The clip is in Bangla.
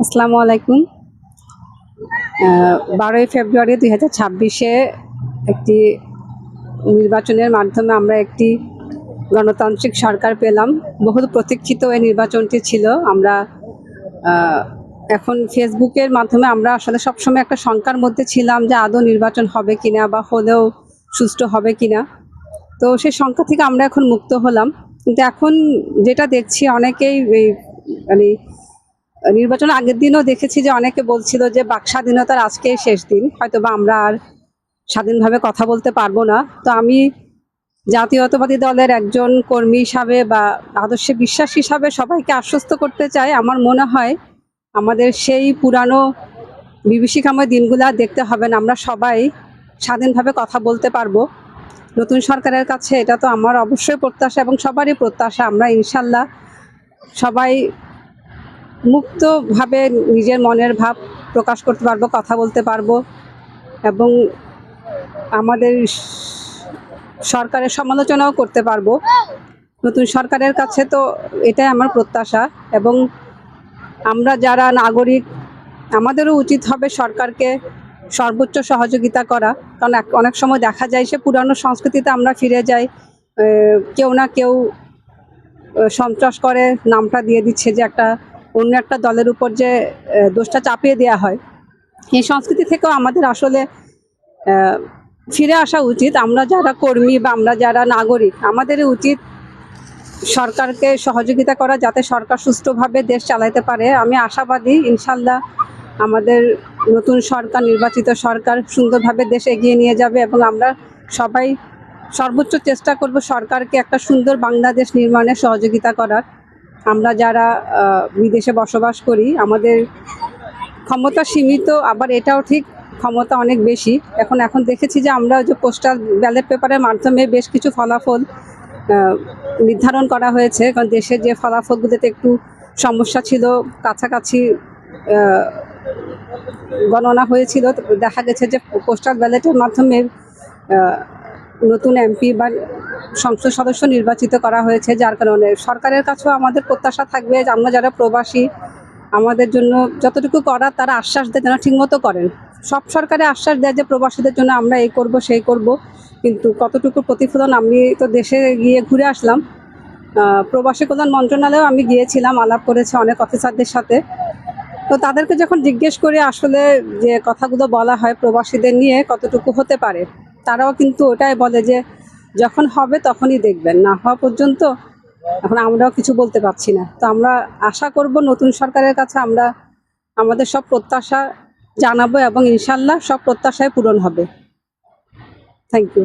আসসালামু আলাইকুম। 12ই ফেব্রুয়ারি 2026-এ একটি নির্বাচনের মাধ্যমে আমরা একটি গণতান্ত্রিক সরকার পেলাম। বহুল প্রতীক্ষিত এই নির্বাচনটি ছিল। আমরা এখন ফেসবুকের মাধ্যমে আমরা আসলে সবসময় একটা শঙ্কার মধ্যে ছিলাম যে আদৌ নির্বাচন হবে কিনা বা হলেও সুষ্ঠু হবে কিনা। তো সেই শঙ্কা থেকে আমরা এখন মুক্ত হলাম। কিন্তু এখন যেটা দেখছি অনেকেই মানে নির্বাচনের আগের দিনও দেখেছি যে অনেকে বলছিল যে বাক স্বাধীনতার আজকেই শেষ দিন, হয়তোবা আমরা আর স্বাধীনভাবে কথা বলতে পারবো না। তো আমি জাতীয়তাবাদী দলের একজন কর্মী হিসাবে বা আদর্শে বিশ্বাস হিসাবে সবাইকে আশ্বস্ত করতে চাই, আমার মনে হয় আমাদের সেই পুরানো বিভীষিকাময় দিনগুলা দেখতে হবে না। আমরা সবাই স্বাধীনভাবে কথা বলতে পারবো। নতুন সরকারের কাছে এটা তো আমার অবশ্যই প্রত্যাশা এবং সবারই প্রত্যাশা, আমরা ইনশাল্লাহ সবাই মুক্তভাবে নিজের মনের ভাব প্রকাশ করতে পারবো, কথা বলতে পারবো এবং আমাদের সরকারের সমালোচনাও করতে পারবো। নতুন সরকারের কাছে তো এটাই আমার প্রত্যাশা। এবং আমরা যারা নাগরিক, আমাদেরও উচিত হবে সরকারকে সর্বোচ্চ সহযোগিতা করা। কারণ অনেক সময় দেখা যায় সে পুরানো সংস্কৃতিতে আমরা ফিরে যাই, কেউ না কেউ সন্ত্রাস করে নামটা দিয়ে দিচ্ছে যে একটা অন্য একটা দলের উপর যে দোষটা চাপিয়ে দেওয়া হয়। এই সংস্কৃতি থেকেও আমাদের আসলে ফিরে আসা উচিত। আমরা যারা কর্মী বা আমরা যারা নাগরিক, আমাদেরই উচিত সরকারকে সহযোগিতা করা যাতে সরকার সুষ্ঠুভাবে দেশ চালাতে পারে। আমি আশাবাদী ইনশাল্লাহ আমাদের নতুন সরকার, নির্বাচিত সরকার সুন্দরভাবে দেশ এগিয়ে নিয়ে যাবে এবং আমরা সবাই সর্বোচ্চ চেষ্টা করব সরকারকে একটা সুন্দর বাংলাদেশ নির্মাণে সহযোগিতা করার। আমরা যারা বিদেশে বসবাস করি, আমাদের ক্ষমতা সীমিত, আবার এটাও ঠিক ক্ষমতা অনেক বেশি। এখন দেখেছি যে আমরা যে পোস্টাল ব্যালট পেপারের মাধ্যমে বেশ কিছু ফলাফল নির্ধারণ করা হয়েছে, কারণ দেশের যে ফলাফলগুলোতে একটু সমস্যা ছিল, কাছাকাছি গণনা হয়েছিল। দেখা গেছে যে পোস্টাল ব্যালটের মাধ্যমে নতুন এমপি বা সংসদ সদস্য নির্বাচিত করা হয়েছে, যার কারণে সরকারের কাছেও আমাদের প্রত্যাশা থাকবে যে আমরা যারা প্রবাসী, আমাদের জন্য যতটুকু করার তারা আশ্বাস দেয় যেন ঠিকমতো করেন। সব সরকারে আশ্বাস দেয় যে প্রবাসীদের জন্য আমরা এই করব সেই করব, কিন্তু কতটুকু প্রতিফলন, আমি তো দেশে গিয়ে ঘুরে আসলাম, প্রবাসী কল্যাণ মন্ত্রণালয়েও আমি গিয়েছিলাম, আলাপ করেছি অনেক অফিসারদের সাথে। তো তাদেরকে যখন জিজ্ঞেস করে আসলে যে কথাগুলো বলা হয় প্রবাসীদের নিয়ে কতটুকু হতে পারে, তারাও কিন্তু ওটাই বলে যে যখন হবে তখনই দেখবেন, না হওয়া পর্যন্ত এখন আমরাও কিছু বলতে পারছি না। তো আমরা আশা করব নতুন সরকারের কাছে আমরা আমাদের সব প্রত্যাশা জানাবো এবং ইনশাল্লাহ সব প্রত্যাশায় পূরণ হবে। Thank you.